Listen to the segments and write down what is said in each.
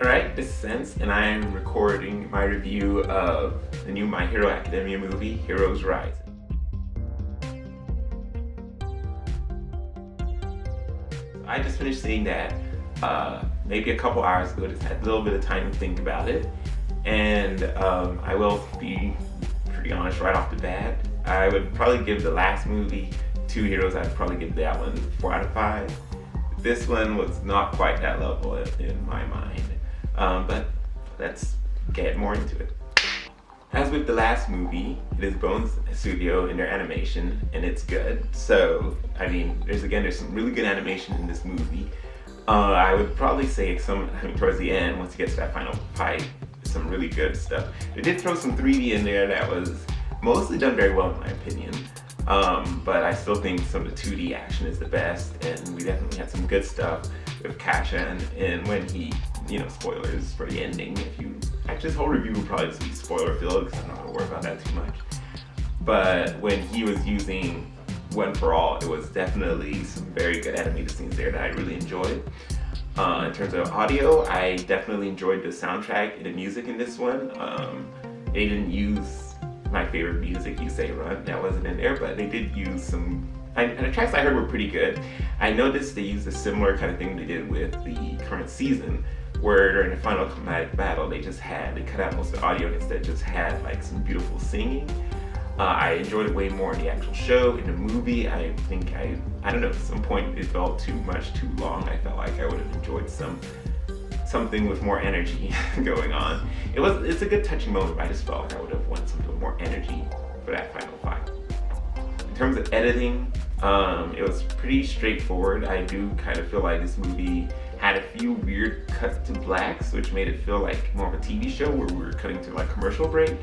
Alright, this is Sense, and I am recording my review of the new My Hero Academia movie, Heroes Rise. I just finished seeing that maybe a couple hours ago, just had a little bit of time to think about it, and I will be pretty honest right off the bat. I would probably give the last movie 2 heroes. I'd probably give that one 4 out of 5. This one was not quite that level in my mind. But let's get more into it. As with the last movie, it is Bones Studio in their animation, and it's good. So, I mean, there's some really good animation in this movie. I would probably say towards the end, once you get to that final fight, some really good stuff. They did throw some 3D in there that was mostly done very well in my opinion. But I still think some of the 2D action is the best, and we definitely had some good stuff with Kashan, and when he, spoilers for the ending. Actually, this whole review will probably just be spoiler filled because I'm not gonna worry about that too much. But when he was using One for All, it was definitely some very good animated scenes there that I really enjoyed. In terms of audio, I definitely enjoyed the soundtrack and the music in this one. They didn't use my favorite music, You Say Run, that wasn't in there, but they did use some, and the tracks I heard were pretty good. I noticed they used a similar kind of thing they did with the current season, where during the final climatic battle, they cut out most of the audio and instead just had like some beautiful singing. I enjoyed it way more in the actual show. In the movie, I think I don't know, at some point it felt too long. I felt like I would have enjoyed something with more energy going on. It's a good touching moment, but I just felt like I would have wanted something with more energy for that final fight. In terms of editing, it was pretty straightforward. I do kind of feel like this movie had a few weird cuts to blacks, which made it feel like more of a TV show where we were cutting to like commercial break.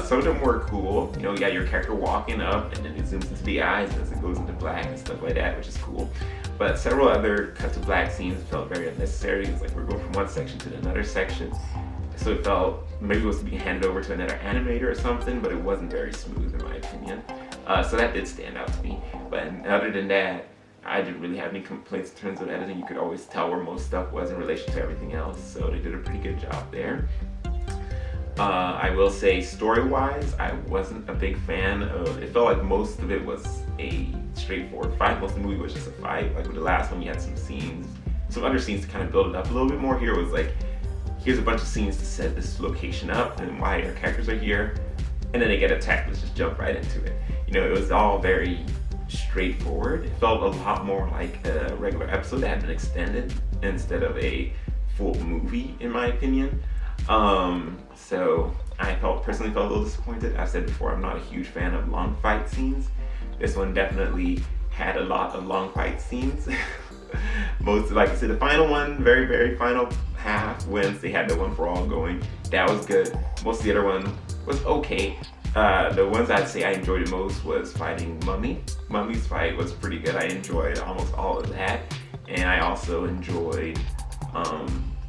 Some of them were cool. You got your character walking up and then it zooms into the eyes as it goes into black and stuff like that, which is cool. But several other cut to black scenes felt very unnecessary. It's like we're going from one section to another section. So it felt maybe it was to be handed over to another animator or something, but it wasn't very smooth in my opinion. So that did stand out to me. But other than that, I didn't really have any complaints in terms of editing. You could always tell where most stuff was in relation to everything else. So they did a pretty good job there. I will say story-wise, I wasn't a big fan of, it felt like most of it was a straightforward fight. Most of the movie was just a fight. Like with the last one, you had some other scenes to kind of build it up a little bit more. Here it was like, here's a bunch of scenes to set this location up and why our characters are here. And then they get attacked, let's just jump right into it. It was all very straightforward. It felt a lot more like a regular episode that had been extended instead of a full movie, in my opinion. So I personally felt a little disappointed. I've said before, I'm not a huge fan of long fight scenes. This one definitely had a lot of long fight scenes. Like I said, the final one, very, very final half, when they had the One for All going, that was good. Most of the other one was okay. The ones I'd say I enjoyed the most was fighting Mummy. Mummy's fight was pretty good. I enjoyed almost all of that. And I also enjoyed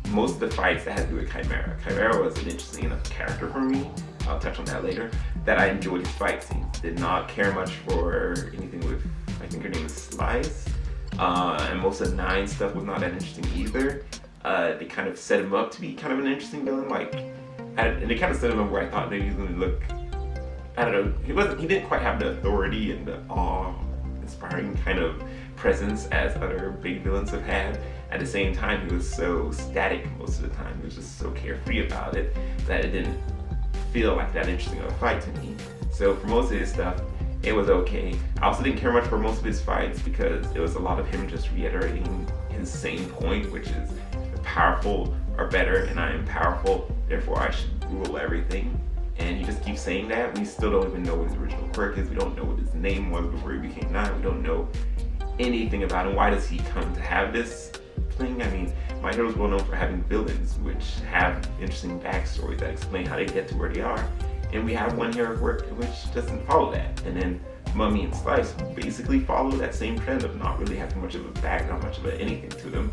most of the fights that had to do with Chimera. Chimera was an interesting enough character for me, I'll touch on that later, that I enjoyed his fight scenes. Did not care much for anything with, I think her name is Slice. And most of Nine stuff was not that interesting either. They kind of set him up to be kind of an interesting villain, and they kind of set him up where I thought maybe he was going to look, I don't know, he didn't quite have the authority and the awe-inspiring kind of presence as other big villains have had. At the same time, he was so static most of the time. He was just so carefree about it that it didn't feel like that interesting of a fight to me. So for most of his stuff, it was okay. I also didn't care much for most of his fights because it was a lot of him just reiterating his same point, which is the powerful are better and I am powerful, therefore I should rule everything. And he just keeps saying that. We still don't even know what his original quirk is. We don't know what his name was before he became Nine. We don't know anything about him. Why does he come to have this thing? I mean, My Hero's well known for having villains which have interesting backstories that explain how they get to where they are. And we have one hero which doesn't follow that. And then Mummy and Slice basically follow that same trend of not really having much of a background, much of anything to them.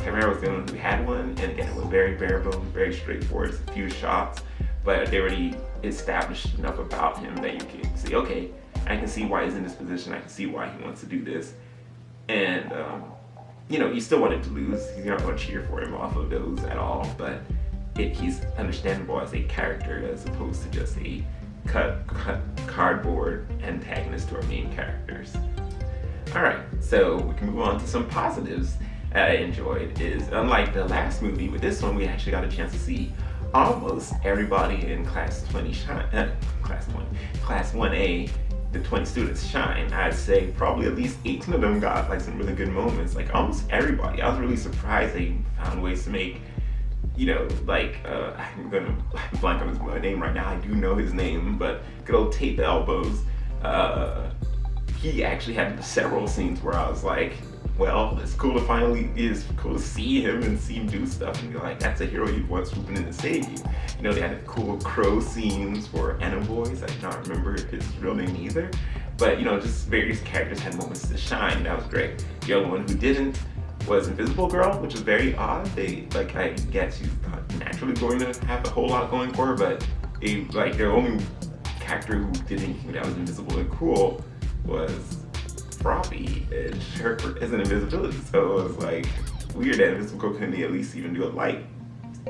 Chimera was the only one who had one, and again, it was very bare bones, very straightforward, just a few shots, but they already established enough about him that you can say, okay, I can see why he's in this position, I can see why he wants to do this. And you still want him to lose. You're not going to cheer for him off of those at all, but he's understandable as a character as opposed to just a cut cardboard antagonist to our main characters. Alright, so we can move on to some positives I enjoyed. Is unlike the last movie, with this one we actually got a chance to see almost everybody in Class 1A, the 20 students shine. I'd say probably at least 18 of them got like some really good moments, like almost everybody. I was really surprised they found ways to make, I'm gonna blank on his name right now. I do know his name, but good old Tape Elbows. He actually had several scenes where I was like, well, it's cool to see him and see him do stuff and be like, that's a hero you'd want swooping in to save you. They had cool crow scenes for Boys. I do not remember his real name either. But, just various characters had moments to shine. That was great. The only one who didn't was Invisible Girl, which was very odd. I guess she's not naturally going to have a whole lot going for her, but their only character who did anything that was invisible and cool was Froppy, and her as an invisibility. So it was like weird that Invisible Girl couldn't at least even do a light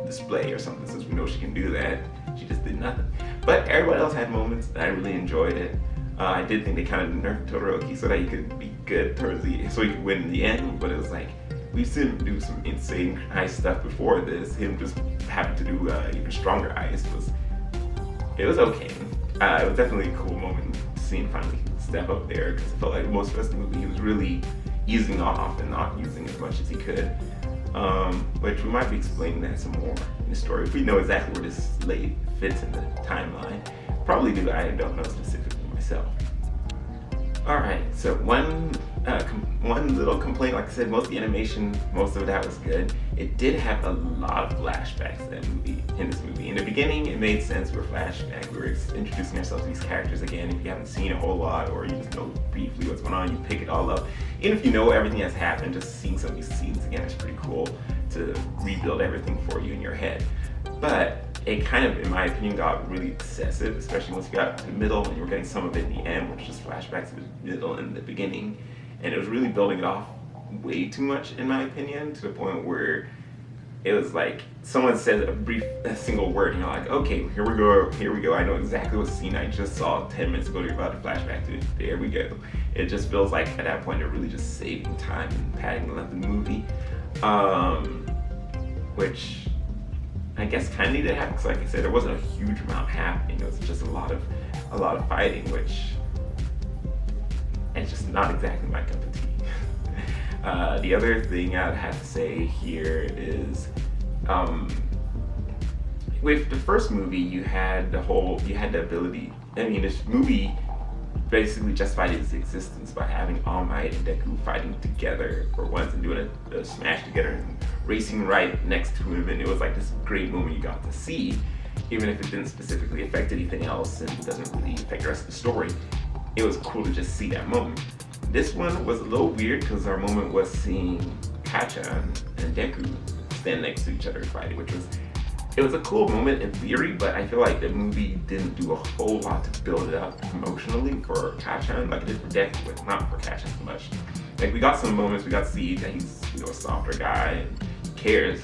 display or something, since we know she can do that. She just did nothing. But everybody else had moments, and I really enjoyed it. I did think they kind of nerfed Todoroki so that he could be good so he could win in the end, but it was like, we've seen him do some insane ice stuff before this. Him just having to do even stronger ice was okay. It was definitely a cool moment to see him finally step up there, because I felt like most of the rest of the movie he was really easing off and not using as much as he could. Which we might be explaining that some more in the story if we know exactly where this late fits in the timeline. Probably do, I don't know specifically myself. Alright, so one little complaint, like I said, most of the animation, most of that was good. It did have a lot of flashbacks in this movie. In the beginning, it made sense. We were flashback. We were introducing ourselves to these characters again. If you haven't seen a whole lot, or you just know briefly what's going on, you pick it all up. Even if you know everything that's happened, just seeing some of these scenes again is pretty cool to rebuild everything for you in your head. But it kind of, in my opinion, got really excessive, especially once you got to the middle and you were getting some of it in the end, which is just flashbacks to the middle and the beginning. And it was really building it off way too much, in my opinion, to the point where it was like someone said a single word and you're like, okay, here we go. I know exactly what scene I just saw 10 minutes ago. You're about to flashback to it. There we go. It just feels like at that point they're really just saving time and padding the length of the movie. Which I guess kind of needed to happen, because like I said, there wasn't a huge amount happening. It was just a lot of fighting, which it's just not exactly my cup of tea. The other thing I'd have to say here is, with the first movie, you had the ability. I mean, this movie basically justified its existence by having All Might and Deku fighting together for once and doing a smash together and racing right next to him, and it was like this great moment you got to see, even if it didn't specifically affect anything else and doesn't really affect the rest of the story. It was cool to just see that moment. This one was a little weird because our moment was seeing Kacha and Deku stand next to each other fighting, which was a cool moment in theory, but I feel like the movie didn't do a whole lot to build it up emotionally for Kacha, like it did for Deku, but not for Kacha so much. Like, we got some moments, we got to see that he's a softer guy and cares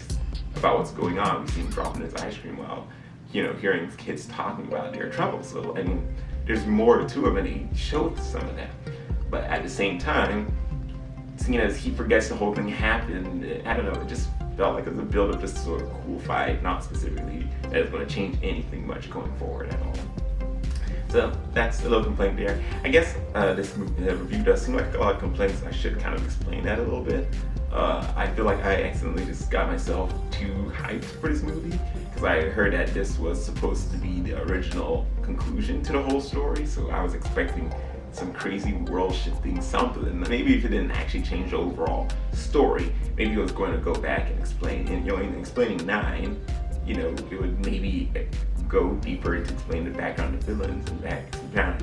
about what's going on. We see him dropping his ice cream while, hearing kids talking about their troubles. So, I mean, there's more to him, and he showed some of that. But at the same time, seeing as he forgets the whole thing happened, I don't know, it just felt like it was a build up, just sort of cool fight, not specifically that it's going to change anything much going forward at all. So that's a little complaint there. I guess this review does seem like a lot of complaints. I should kind of explain that a little bit. I feel like I accidentally just got myself too hyped for this movie, because I heard that this was supposed to be the original conclusion to the whole story, so I was expecting some crazy world-shifting something. Maybe if it didn't actually change the overall story, maybe it was going to go back and explain, and in explaining 9, it would maybe go deeper into explaining the background of villains and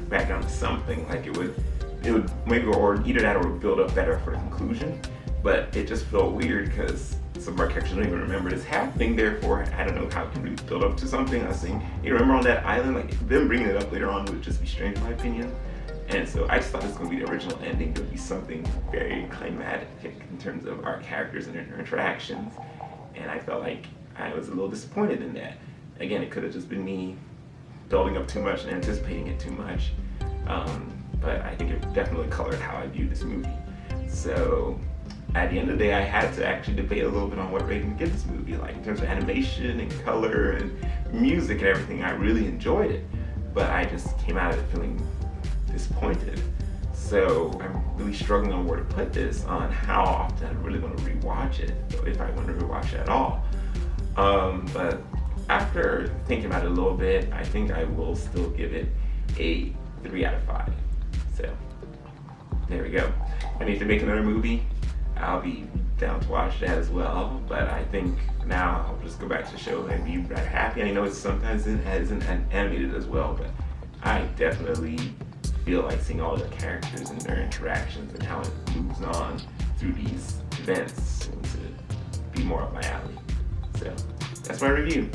background to something. Like it would maybe, or either that or build up better for the conclusion. But it just felt weird because some of our characters don't even remember this happening. Therefore, I don't know how it can really build up to something. I was saying, remember on that island, like them bringing it up later on would just be strange in my opinion. And so I just thought this was going to be the original ending. It would be something very climatic in terms of our characters and their interactions. And I felt like I was a little disappointed in that. Again, it could have just been me building up too much and anticipating it too much. But I think it definitely colored how I viewed this movie. So at the end of the day, I had to actually debate a little bit on what rating to give this movie. Like in terms of animation and color and music and everything, I really enjoyed it. But I just came out of it feeling disappointed. So I'm really struggling on where to put this, on how often I really want to rewatch it, if I want to rewatch it at all. But after thinking about it a little bit, I think I will still give it a 3 out of 5. So there we go. If I need to make another movie, I'll be down to watch that as well. But I think now I'll just go back to the show and be rather happy. I know it's sometimes isn't animated as well, but I definitely feel like seeing all the characters and their interactions and how it moves on through these events seems to be more up my alley. So that's my review.